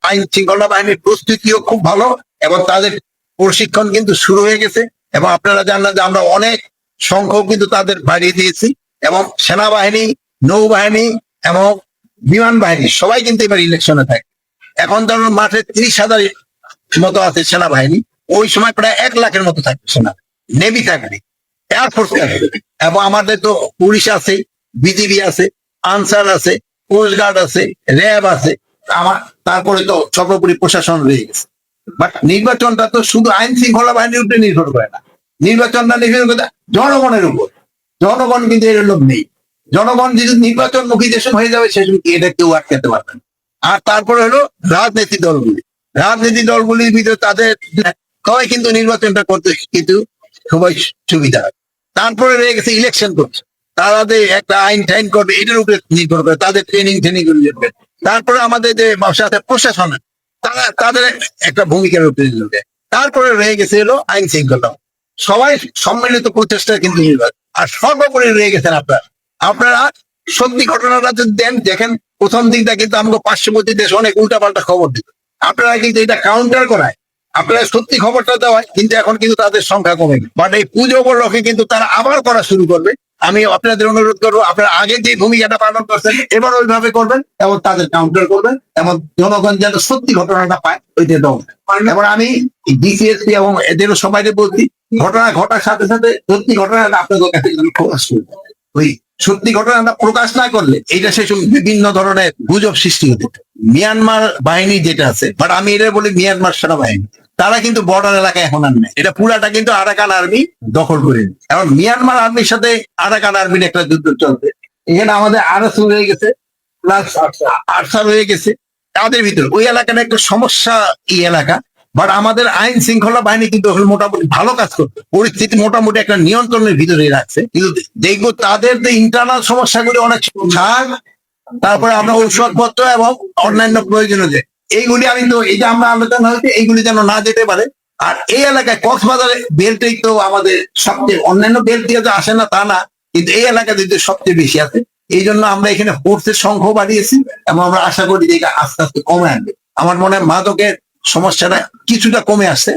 আইন শৃঙ্খলা বাহিনীর প্রস্তুতিও খুব ভালো এবং তাদের প্রশিক্ষণ কিন্তু শুরু হয়ে গেছে। এবং আপনারা জানেন যে আমরা অনেক সংখ্যক কিন্তু তাদের বাড়িয়ে দিয়েছি এবং সেনাবাহিনী, নৌবাহিনী এবং বিমান বাহিনী সবাই কিন্তু এবার ইলেকশনে থাকে। এখন ধরুন মাঠে 30,000 মতো আছে সেনাবাহিনী, ওই সময় প্রায় 1 লাখের মতো থাকবে সেনা, নেভি থাকবে, এয়ারফোর্স থাকবে এবং আমাদের তো পুলিশ আছে, বিজিবি আছে, আনসার আছে, কোস্ট গার্ড আছে, র্যাব আছে, আমার তারপরে তো সর্বোপরি প্রশাসন রয়ে গেছে। বাট নির্বাচনটা তো শুধু আইন শৃঙ্খলা বাহিনীর উপরে নির্ভর করে না, নির্বাচনটা নির্ভর করে জনগণের উপর। জনগণ কিন্তু এর লোক নেই। জনগণ যদি নির্বাচনমুখী দেশ হয়ে যাবে সে এটা কেউ আটকাতে পারবে না। আর তারপরে হলো রাজনীতি দলগুলি। রাজনীতি দলগুলির ভিতরে তাদের সবাই কিন্তু নির্বাচনটা করতে কিন্তু সবাই সুবিধা হয়। তারপরে রয়ে গেছে ইলেকশন করছে, তাদের একটা আইন টাইন করবে, এটার উপরে নির্ভর করে তাদের ট্রেনিং গুলি করবে। তারপরে আমাদের যে সাথে প্রশাসন, তারা তাদের একটা ভূমিকার উপরে নির্ভর করে। তারপরে রয়ে গেছে হলো আইন শৃঙ্খলা। সবাই সম্মিলিত প্রচেষ্টা কিন্তু নির্ভর। আর সর্বোপরি রয়ে গেছেন আপনারা সত্যি ঘটনাটা যদি দেন, দেখেন প্রথম দিকটা কিন্তু আমাকে পার্শ্ববর্তী দেশ অনেক উল্টাপাল্টা খবর দিত, আপনারা কিন্তু এটা কাউন্টার করায়, আপনারা সত্যি খবরটা দেওয়ায় কিন্তু এখন কিন্তু তাদের সংখ্যা কমে গেছে। বাট এই পুজো উপলক্ষে কিন্তু তারা আবার করা শুরু করবে। আমি আপনাদের অনুরোধ করবো, আপনারা আগে যে ভূমিকাটা পালন করছেন এবার ওইভাবে করবেন এবং তাদের কাউন্টার করবেন এবং জনগণ যেন সত্যি ঘটনাটা পায় ওইটা দাও। এবার আমি ডিসিএসপি এবং এদেরও সবাই বলছি, ঘটনা ঘটার সাথে সাথে সত্যি ঘটনাটা আপনাদের কাছে প্রকাশ করবে। ওই সত্যি ঘটনাটা প্রকাশ না করলে এইটা সে বিভিন্ন ধরনের গুজব সৃষ্টি হতে। মিয়ানমার বাহিনী যেটা আছে, বাট আমি এটা বলি মিয়ানমার সেনাবাহিনী, তারা কিন্তু বর্ডার এলাকায় এখন আর নেই, এটা পুরাটা কিন্তু আরাকান আর্মি দখল করে। এখন মিয়ানমার আর্মির সাথে আরাকান আর্মির একটা যুদ্ধ চলছে। এখানে আমাদের আরএসও হয়ে গেছে, প্লাস আরসার হয়ে গেছে। তাদের ভিতরে ওই এলাকাটা একটা সমস্যা এলাকা, বাট আমাদের আইন শৃঙ্খলা বাহিনী কিন্তু মোটামুটি ভালো কাজ করছে, পরিস্থিতি মোটামুটি একটা নিয়ন্ত্রণের ভিতরে রাখছে। কিন্তু দেখবো তাদের যে ইন্টারনাল সমস্যাগুলি অনেক সার, তারপরে আমরা ঔষধপত্র এবং অন্যান্য প্রয়োজনীয় যে এইগুলি, আমি তো এই যে আমরা আলোচনা হয়েছে এইগুলি যেন না যেতে পারে। আর এই এলাকায় কক্সবাজার বেল্টেই তো আমাদের সবচেয়ে, অন্যান্য বেল্ট দিয়ে তো আসে না তা না, কিন্তু এই এলাকাতে সবচেয়ে বেশি আছে। এই জন্য আমরা এখানে ফোর্সের সংখ্যা বাড়িয়েছি এবং আমরা আশা করি যে এটা আস্তে আস্তে কমে আসবে। আমার মনে হয় মাদকের সমস্যাটা কিছুটা কমে আসছে।